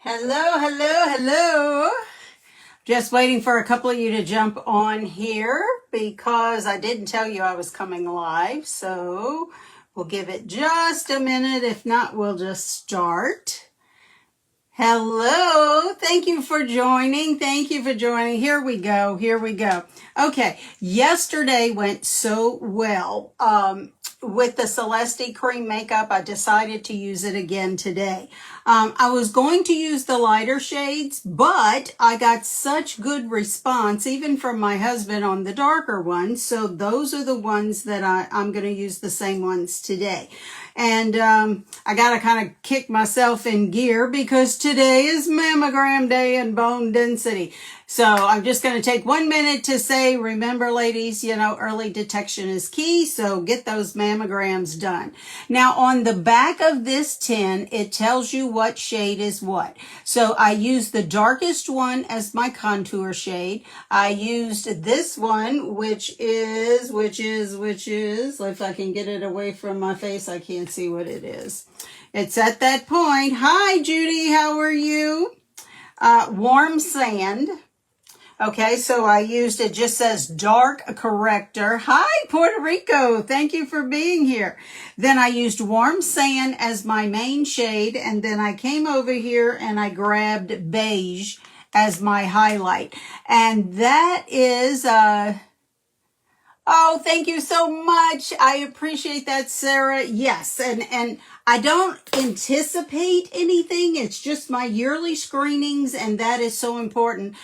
Hello, hello, hello. Just waiting for a couple of you to jump on here because I didn't tell you I was coming live. So we'll give it just a minute. If not, we'll just start. Hello. Thank you for joining. Thank you for joining. Here we go. Here we go. Okay. Yesterday went so well. With the Celesty cream makeup, I decided to use it again today. I was going to use the lighter shades, but I got such good response, even from my husband, on the darker ones. So those are the ones that I'm going to use the same ones today. And I got to kind of kick myself in gear because today is mammogram day and bone density. So I'm just going to take 1 minute to say, remember, ladies, early detection is key. So get those mammograms done. Now, on the back of this tin, it tells you what shade is what. So I used the darkest one as my contour shade. I used this one, which is, if I can get it away from my face, I can't see what it is. It's at that point. Hi, Judy. How are you? Warm sand. Okay, so I used, it just says dark corrector. Hi, Puerto Rico. Thank you for being here. Then I used warm sand as my main shade, and then I came over here and I grabbed beige as my highlight. And that is, oh, thank you so much. I appreciate that, Sarah. Yes, and I don't anticipate anything. It's just my yearly screenings, and that is so important.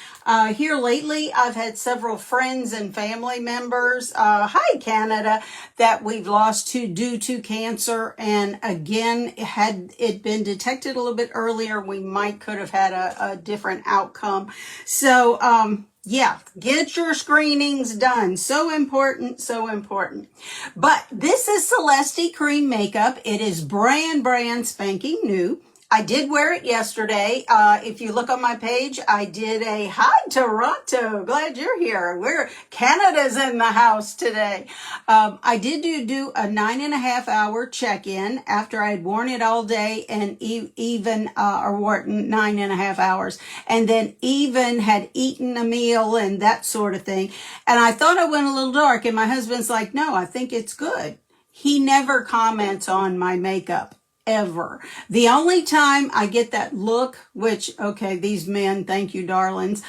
Here lately, I've had several friends and family members, hi, Canada, that we've lost due to cancer. And again, had it been detected a little bit earlier, we could have had a different outcome. So, yeah, get your screenings done. So important, so important. But this is Celesty cream makeup. It is brand spanking new. I did wear it yesterday. If you look on my page, I did a hi, Toronto. Glad you're here. Canada's in the house today. I did do a 9.5 hour check-in after I had worn it all day and wore it 9.5 hours, and then even had eaten a meal and that sort of thing. And I thought I went a little dark, and my husband's like, no, I think it's good. He never comments on my makeup. Ever. The only time I get that look, which, okay, these men, thank you, darlings,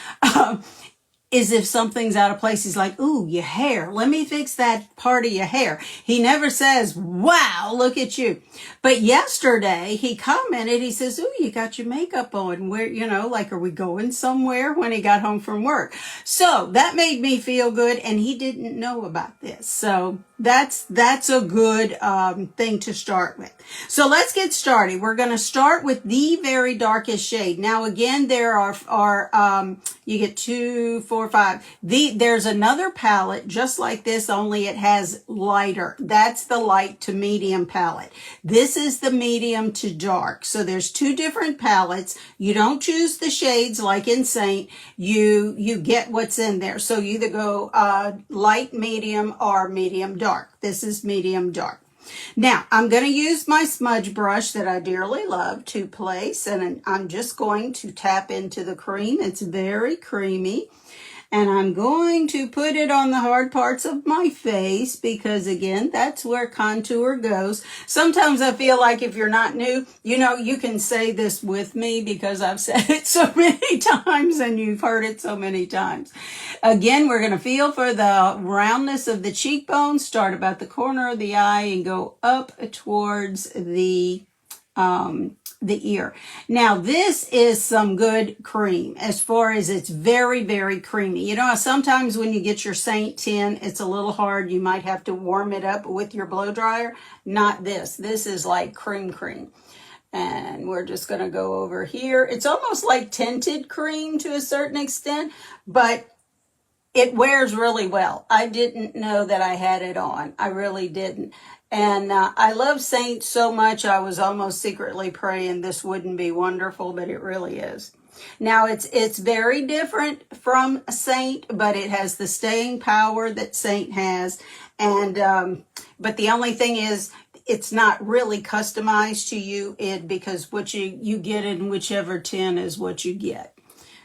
is if something's out of place. He's like, ooh, your hair. Let me fix that part of your hair. He never says, wow, look at you. But yesterday he commented, he says, ooh, you got your makeup on. Where, are we going somewhere, when he got home from work? So that made me feel good, and he didn't know about this. So that's a good thing to start with. So let's get started. We're going to start with the very darkest shade. Now, again, there are you get 2, 4, 5. There's another palette just like this, only it has lighter. That's the light to medium palette. This is the medium to dark. So there's 2 different palettes. You don't choose the shades like in Saint. You get what's in there. So you either go light medium or medium dark. This is medium dark. Now, I'm going to use my smudge brush that I dearly love to place, and I'm just going to tap into the cream. It's very creamy, and I'm going to put it on the hard parts of my face because, again, that's where contour goes. Sometimes I feel like if you're not new, you can say this with me because I've said it so many times and you've heard it so many times. Again, we're going to feel for the roundness of the cheekbone, start about the corner of the eye and go up towards the ear. Now, this is some good cream as far as it's very, very creamy. Sometimes when you get your Saint tin, it's a little hard. You might have to warm it up with your blow dryer. Not this. This is like cream. And we're just going to go over here. It's almost like tinted cream to a certain extent, but it wears really well. I didn't know that I had it on. I really didn't. And I love Saint so much, I was almost secretly praying this wouldn't be wonderful, but it really is. Now, it's very different from Saint, but it has the staying power that Saint has. And but the only thing is, it's not really customized to you because what you get in whichever tin is what you get.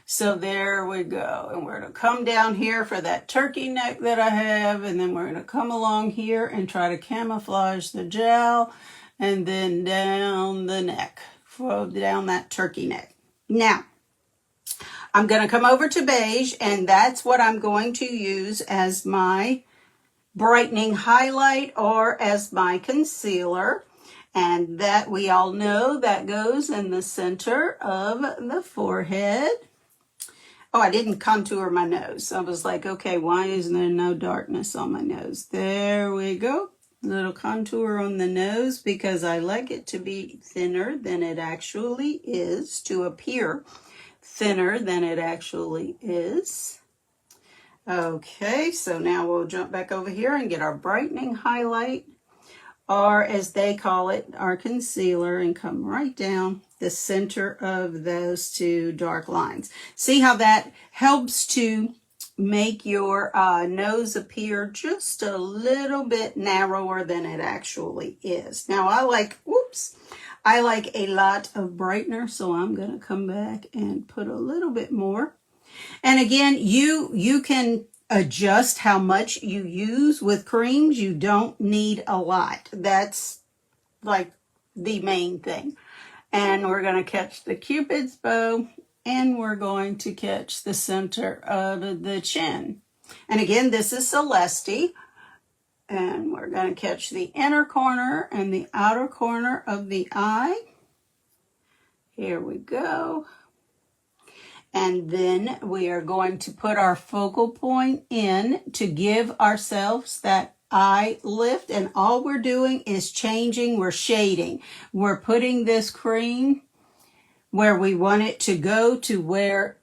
So there we go. And we're going to come down here for that turkey neck that I have. And then we're going to come along here and try to camouflage the gel. And then down the neck. Down that turkey neck. Now, I'm going to come over to beige. And that's what I'm going to use as my brightening highlight or as my concealer. And that we all know that goes in the center of the forehead. Oh, I didn't contour my nose. I was like, okay, why isn't there no darkness on my nose? There we go. Little contour on the nose because I like it to be thinner than it actually is, to appear thinner than it actually is. Okay, so now we'll jump back over here and get our brightening highlight, or as they call it, our concealer, and come right down the center of those two dark lines. See how that helps to make your nose appear just a little bit narrower than it actually is. Now I like a lot of brightener, so I'm going to come back and put a little bit more. And again, you can adjust how much you use with creams. You don't need a lot. That's like the main thing. And we're going to catch the Cupid's bow, and we're going to catch the center of the chin. And again, this is Celesty. And we're going to catch the inner corner and the outer corner of the eye. Here we go. And then we are going to put our focal point in to give ourselves that eye lift. And all we're doing is changing, we're shading. We're putting this cream where we want it to go, to where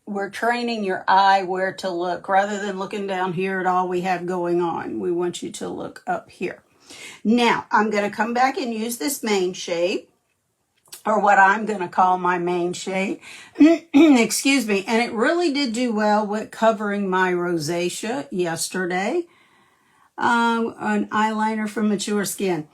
we're training your eye where to look. Rather than looking down here at all we have going on, we want you to look up here. Now, I'm going to come back and use this main shade, or what I'm going to call my main shade. Excuse me. And it really did do well with covering my rosacea yesterday. An eyeliner for mature skin.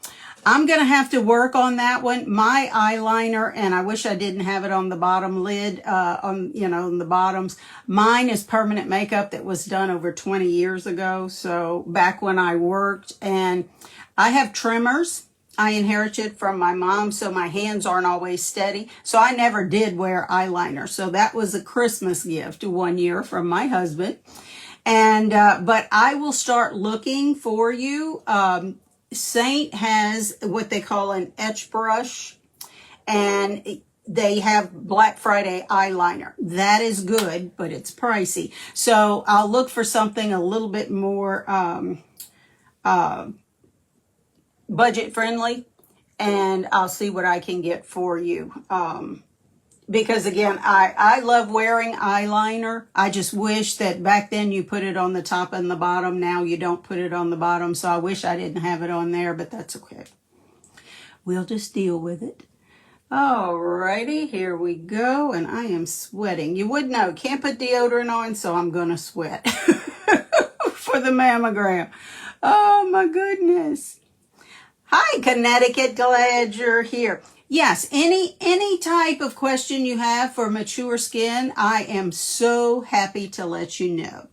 I'm going to have to work on that one. My eyeliner, and I wish I didn't have it on the bottom lid, on the bottoms. Mine is permanent makeup that was done over 20 years ago. So back when I worked, and I have trimmers. I inherited from my mom, so my hands aren't always steady. So I never did wear eyeliner. So that was a Christmas gift one year from my husband. And, but I will start looking for you. Saint has what they call an etch brush, and they have Black Friday eyeliner. That is good, but it's pricey. So I'll look for something a little bit more, budget friendly, and I'll see what I can get for you. Because again, I love wearing eyeliner. I just wish that back then you put it on the top and the bottom. Now you don't put it on the bottom. So I wish I didn't have it on there, but that's okay. We'll just deal with it. Alrighty, here we go. And I am sweating. You would know, can't put deodorant on, so I'm going to sweat for the mammogram. Oh my goodness. Hi, Connecticut. Glad you're here. Yes, any type of question you have for mature skin, I am so happy to let you know.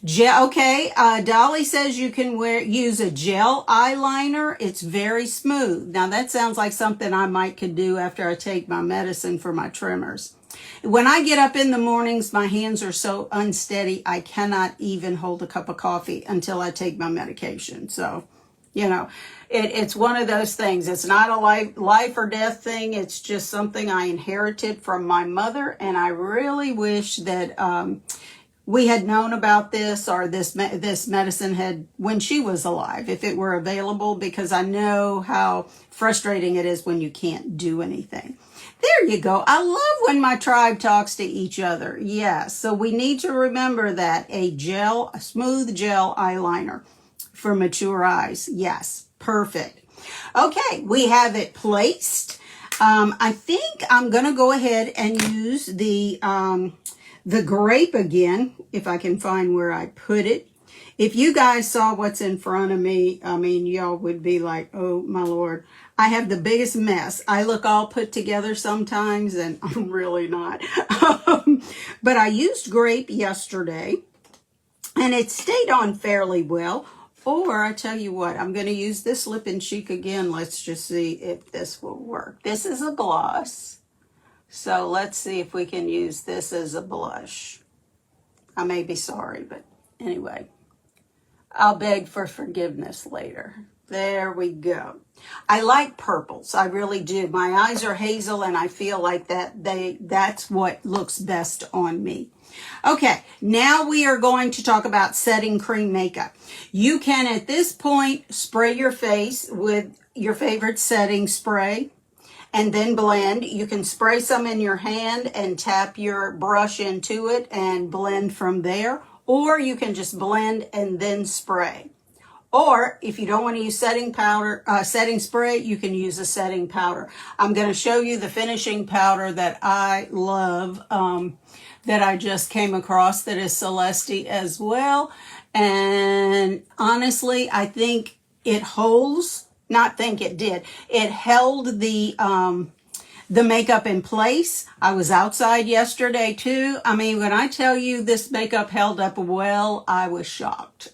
Okay, Dolly says you can use a gel eyeliner. It's very smooth. Now that sounds like something I could do after I take my medicine for my tremors. When I get up in the mornings, my hands are so unsteady, I cannot even hold a cup of coffee until I take my medication. So, it's one of those things. It's not a life or death thing. It's just something I inherited from my mother. And I really wish that we had known about this, or this medicine had, when she was alive, if it were available, because I know how frustrating it is when you can't do anything. There you go. I love when my tribe talks to each other. Yes. So we need to remember that a smooth gel eyeliner for mature eyes. Yes. Perfect. Okay, we have it placed. I think I'm going to go ahead and use the grape again, if I can find where I put it. If you guys saw what's in front of me, I mean, y'all would be like, oh my Lord, I have the biggest mess. I look all put together sometimes, and I'm really not. But I used grape yesterday, and it stayed on fairly well. Or I tell you what, I'm going to use this Lip and Cheek again. Let's just see if this will work. This is a gloss. So let's see if we can use this as a blush. I may be sorry, but anyway, I'll beg for forgiveness later. There we go. I like purples. I really do. My eyes are hazel, and I feel like that's what looks best on me. Okay, now we are going to talk about setting cream makeup. You can, at this point, spray your face with your favorite setting spray and then blend. You can spray some in your hand and tap your brush into it and blend from there. Or you can just blend and then spray. Or if you don't want to use setting powder, setting spray, you can use a setting powder. I'm going to show you the finishing powder that I love, that I just came across, that is Celesty as well. And honestly, I think it holds, not think it did. It held the makeup in place. I was outside yesterday too. I mean, when I tell you this makeup held up well, I was shocked,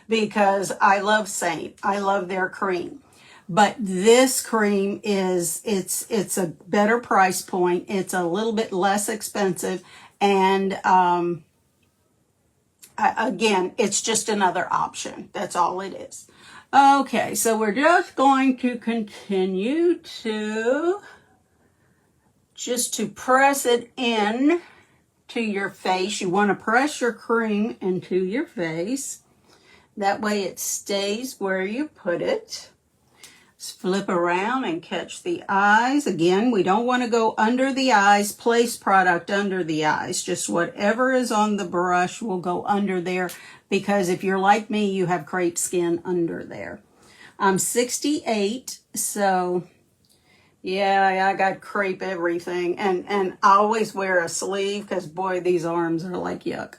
because I love Saint. I love their cream. But this cream it's a better price point. It's a little bit less expensive. And again, it's just another option. That's all it is. Okay, so we're just going to continue to press it in to your face. You want to press your cream into your face. That way it stays where you put it. Just flip around and catch the eyes. Again, we don't want to go under the eyes, place product under the eyes. Just whatever is on the brush will go under there, because if you're like me, you have crepe skin under there. I'm 68, so yeah, I got crepe everything. And I always wear a sleeve because, boy, these arms are like yuck.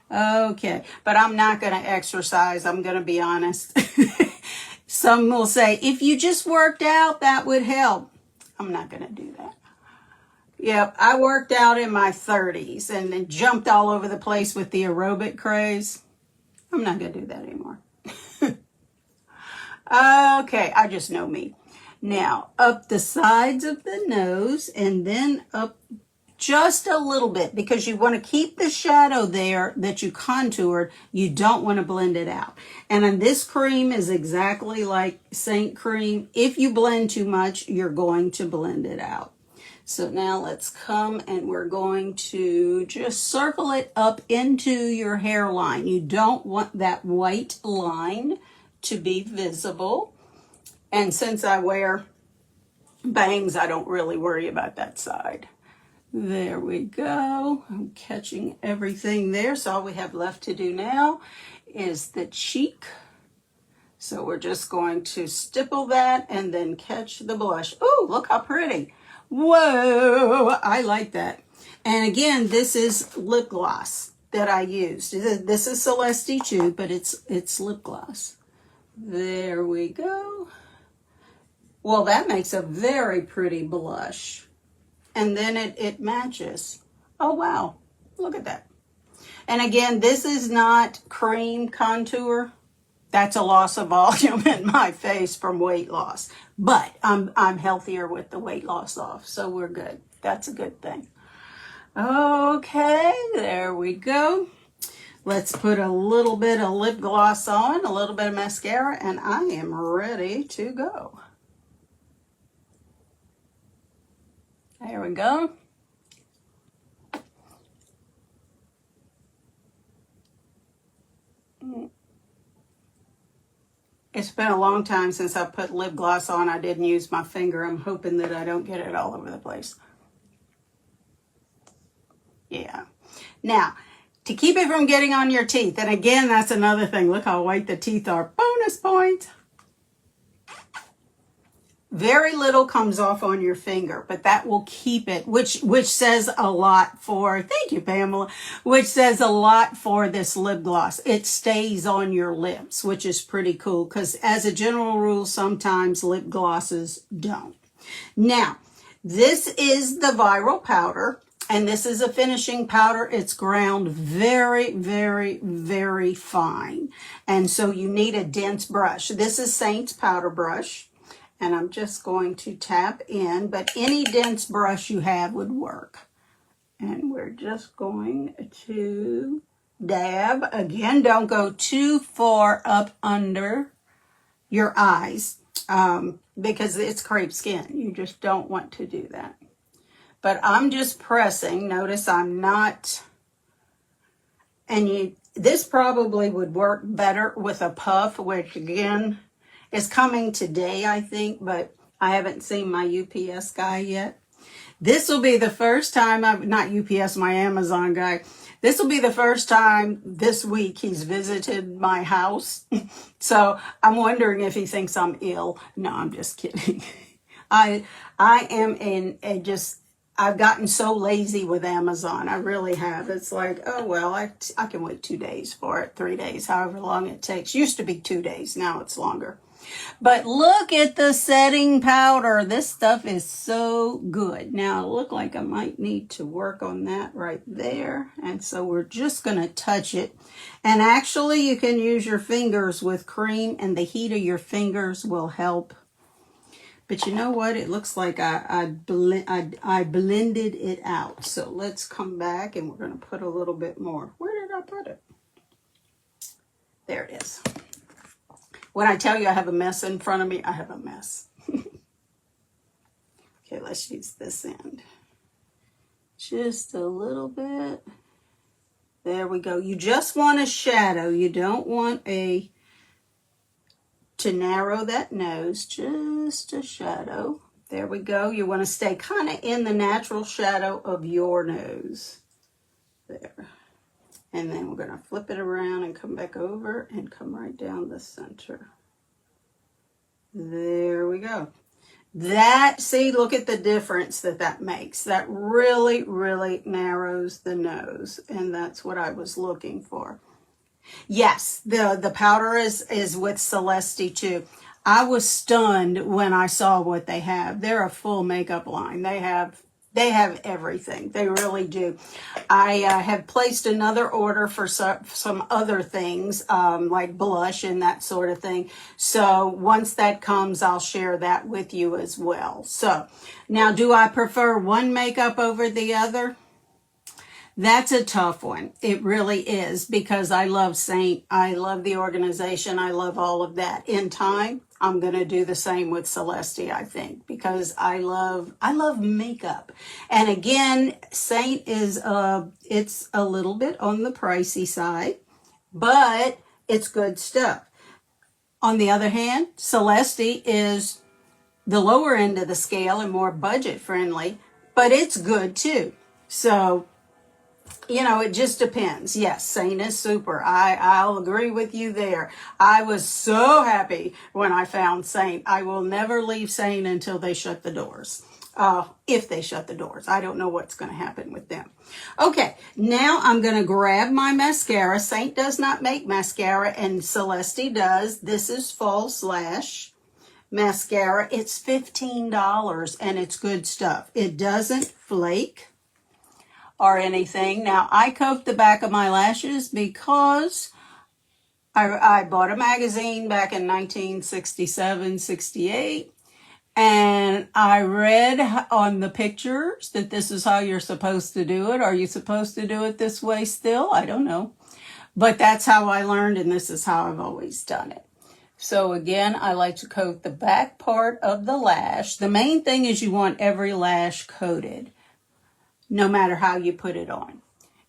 Okay, but I'm not going to exercise. I'm going to be honest. Some will say, if you just worked out, that would help. I'm not going to do that. Yep, I worked out in my 30s and then jumped all over the place with the aerobic craze. I'm not going to do that anymore. Okay, I just know me. Now, up the sides of the nose and then up just a little bit, because you want to keep the shadow there that you contoured. You don't want to blend it out. And this cream is exactly like Saint cream. If you blend too much, you're going to blend it out. So now let's come and we're going to just circle it up into your hairline. You don't want that white line to be visible. And since I wear bangs, I don't really worry about that side. There we go. I'm catching everything there. So all we have left to do now is the cheek. So we're just going to stipple that and then catch the blush. Oh, look how pretty. Whoa, I like that. And again, this is lip gloss that I used. This is Celesty too, but it's lip gloss. There we go. Well, that makes a very pretty blush. And then it matches. Oh, wow. Look at that. And again, this is not cream contour. That's a loss of volume in my face from weight loss. But I'm healthier with the weight loss off, so we're good. That's a good thing. Okay, there we go. Let's put a little bit of lip gloss on, a little bit of mascara, and I am ready to go. There we go. It's been a long time since I put lip gloss on. I didn't use my finger. I'm hoping that I don't get it all over the place. Yeah. Now, to keep it from getting on your teeth, and again, that's another thing. Look how white the teeth are. Bonus point. Very little comes off on your finger, but that will keep it, which says a lot for, thank you, Pamela, which says a lot for this lip gloss. It stays on your lips, which is pretty cool, because as a general rule, sometimes lip glosses don't. Now, this is the Viral powder, and this is a finishing powder. It's ground very, very, very fine, and so you need a dense brush. This is Saint's powder brush. And I'm just going to tap in, but any dense brush you have would work. And we're just going to dab. Again, don't go too far up under your eyes because it's crepe skin. You just don't want to do that. But I'm just pressing. Notice I'm not, and this probably would work better with a puff, which again, is coming today, I think, but I haven't seen my UPS guy yet. This will be the first time not UPS, my Amazon guy. This will be the first time this week he's visited my house. So I'm wondering if he thinks I'm ill. No, I'm just kidding. I am I've gotten so lazy with Amazon. I really have. It's like, oh, well, I can wait 2 days for it, 3 days, however long it takes. Used to be 2 days. Now it's longer. But look at the setting powder. This stuff is so good. Now, it looked like I might need to work on that right there. And so we're just going to touch it. And actually, you can use your fingers with cream, and the heat of your fingers will help. But you know what? It looks like I blended it out. So let's come back, and we're going to put a little bit more. Where did I put it? There it is. When I tell you I have a mess in front of me, I have a mess. Okay, let's use this end. Just a little bit. There we go. You just want a shadow. You don't want to narrow that nose. Just a shadow. There we go. You want to stay kind of in the natural shadow of your nose. There. And then we're going to flip it around and come back over and come right down the center. There we go. See, look at the difference that makes. That really, really narrows the nose. And that's what I was looking for. Yes, the powder is with Celesty too. I was stunned when I saw what they have. They're a full makeup line. They have everything. They really do. I have placed another order for some other things, like blush and that sort of thing. So once that comes, I'll share that with you as well. So now, do I prefer one makeup over the other? That's a tough one. It really is, because I love Saint. I love the organization. I love all of that. In time, I'm going to do the same with Celesty, I think, because I love makeup. And again, Saint is it's a little bit on the pricey side, but it's good stuff. On the other hand, Celesty is the lower end of the scale and more budget friendly, but it's good too. So, you know, it just depends. Yes, Saint is super. I'll agree with you there. I was so happy when I found Saint. I will never leave Saint until they shut the doors. If they shut the doors. I don't know what's going to happen with them. Okay, now I'm going to grab my mascara. Saint does not make mascara, and Celesty does. This is False Lash mascara. It's $15, and it's good stuff. It doesn't flake or anything. Now, I coat the back of my lashes because I bought a magazine back in 1967, 68, and I read on the pictures that this is how you're supposed to do it. Are you supposed to do it this way still? I don't know. But that's how I learned, and this is how I've always done it. So again, I like to coat the back part of the lash. The main thing is you want every lash coated, no matter how you put it on.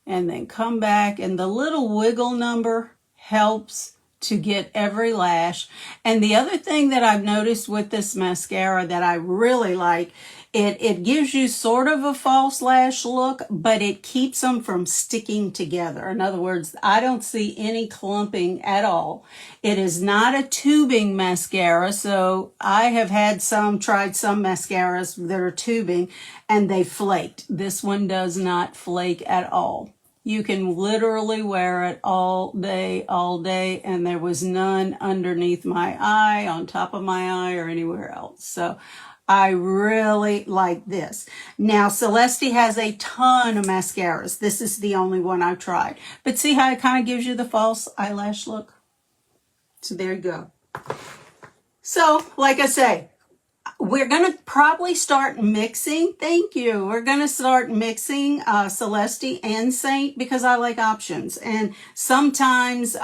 And then come back, and the little wiggle number helps to get every lash. And the other thing that I've noticed with this mascara that I really like, it gives you sort of a false lash look, but it keeps them from sticking together. In other words, I don't see any clumping at all. It is not a tubing mascara, so I have tried some mascaras that are tubing, and they flaked. This one does not flake at all. You can literally wear it all day, and there was none underneath my eye, on top of my eye, or anywhere else. So I really like this. Now, Celesty has a ton of mascaras. This is the only one I've tried. But see how it kind of gives you the false eyelash look? So there you go. So, like I say, we're going to probably start mixing. Thank you. We're going to start mixing Celesty and Saint because I like options. And sometimes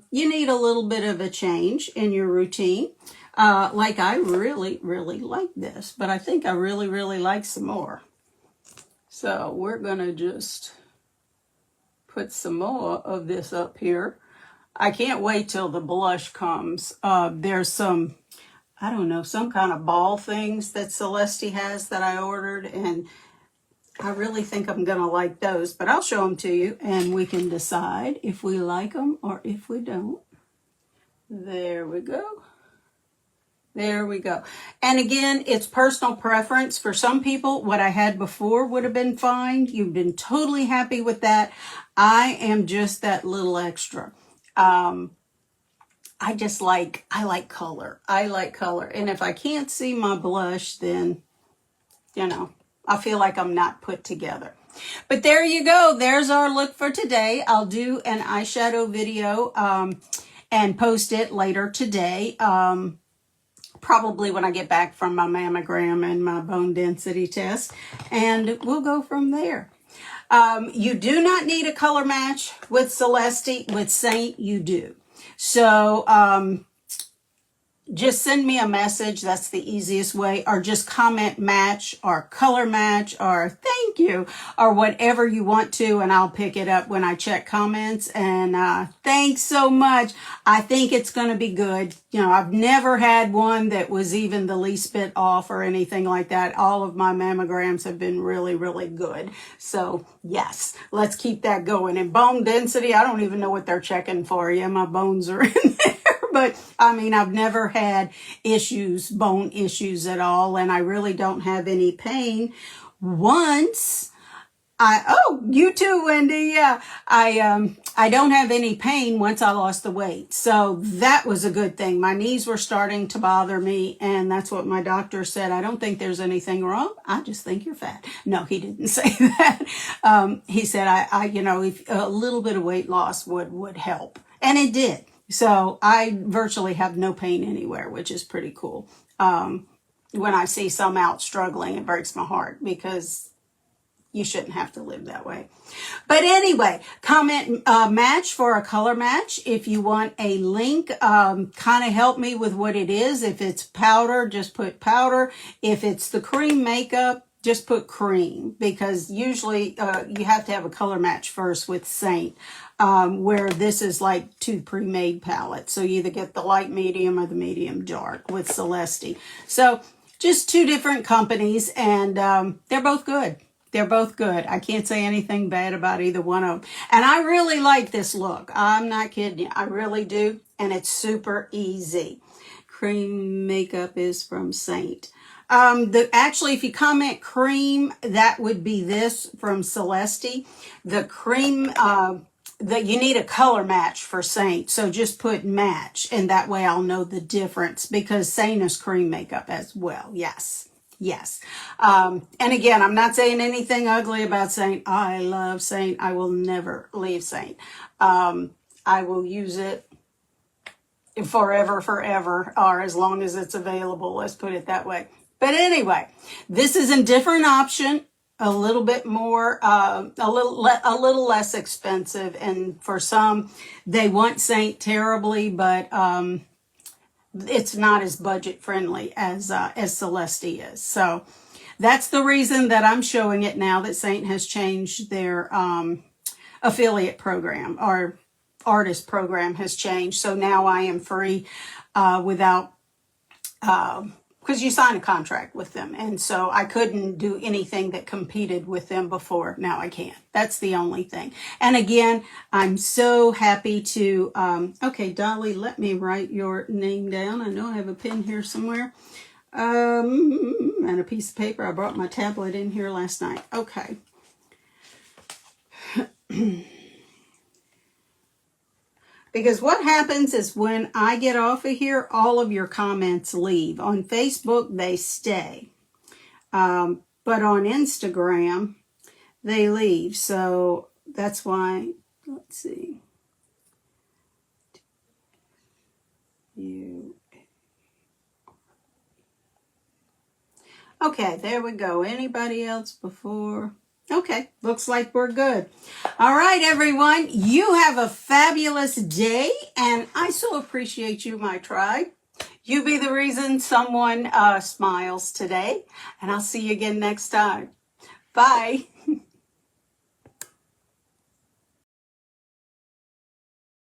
you need a little bit of a change in your routine. Like I really, really like this, but I think I really, really like some more. So we're going to just put some more of this up here. I can't wait till the blush comes. There's some, I don't know, some kind of ball things that Celesty has that I ordered, and I really think I'm going to like those, but I'll show them to you and we can decide if we like them or if we don't. There we go. There we go. And again, it's personal preference. For some people, what I had before would have been fine. You've been totally happy with that. I am just that little extra. I like color. I like color. And if I can't see my blush, then, you know, I feel like I'm not put together. But there you go. There's our look for today. I'll do an eyeshadow video and post it later today. Probably when I get back from my mammogram and my bone density test, and we'll go from there. You do not need a color match with Celesty. With Saint, you do. So just send me a message. That's the easiest way. Or just comment match or color match or thank you or whatever you want to, and I'll pick it up when I check comments. And thanks so much. I think it's going to be good. You know, I've never had one that was even the least bit off or anything like that. All of my mammograms have been really, really good. So yes, let's keep that going. And bone density, I don't even know what they're checking for. Yeah, my bones are in there. But I mean, I've never had issues, bone issues at all. And I really don't have any pain. Once you too, Wendy. Yeah, I don't have any pain once I lost the weight. So that was a good thing. My knees were starting to bother me. And that's what my doctor said. I don't think there's anything wrong. I just think you're fat. No, he didn't say that. He said, you know, if a little bit of weight loss would help. And it did. So I virtually have no pain anywhere, which is pretty cool. When I see some out struggling, it breaks my heart because you shouldn't have to live that way. But anyway, comment match for a color match. If you want a link, kind of help me with what it is. If it's powder, just put powder. If it's the cream makeup, just put cream, because usually you have to have a color match first with Saint, where this is like two pre-made palettes. So you either get the light medium or the medium dark with Celesty. So just two different companies, and they're both good. They're both good. I can't say anything bad about either one of them. And I really like this look. I'm not kidding you. I really do. And it's super easy. Cream makeup is from Saint. Actually, if you comment cream, that would be this from Celesty. The cream, you need a color match for Saint. So just put match, and that way I'll know the difference, because Saint is cream makeup as well. Yes. Yes. And again, I'm not saying anything ugly about Saint. I love Saint. I will never leave Saint. I will use it forever, or as long as it's available. Let's put it that way. But anyway, this is a different option, a little bit more, a little less expensive. And for some, they want Saint terribly, but it's not as budget friendly as Celesty is. So that's the reason that I'm showing it now that Saint has changed their affiliate program or artist program has changed. So now I am free without, because you sign a contract with them. And so I couldn't do anything that competed with them before. Now I can. That's the only thing. And again, I'm so happy to, okay, Dolly, let me write your name down. I know I have a pen here somewhere. And a piece of paper. I brought my tablet in here last night. Okay. Because what happens is when I get off of here, all of your comments leave. On Facebook, they stay. But on Instagram, they leave. So that's why, let's see. Okay, there we go. Anybody else before? Okay, looks like we're good. All right, everyone. You have a fabulous day, and I so appreciate you, my tribe. You be the reason someone smiles today, and I'll see you again next time. Bye.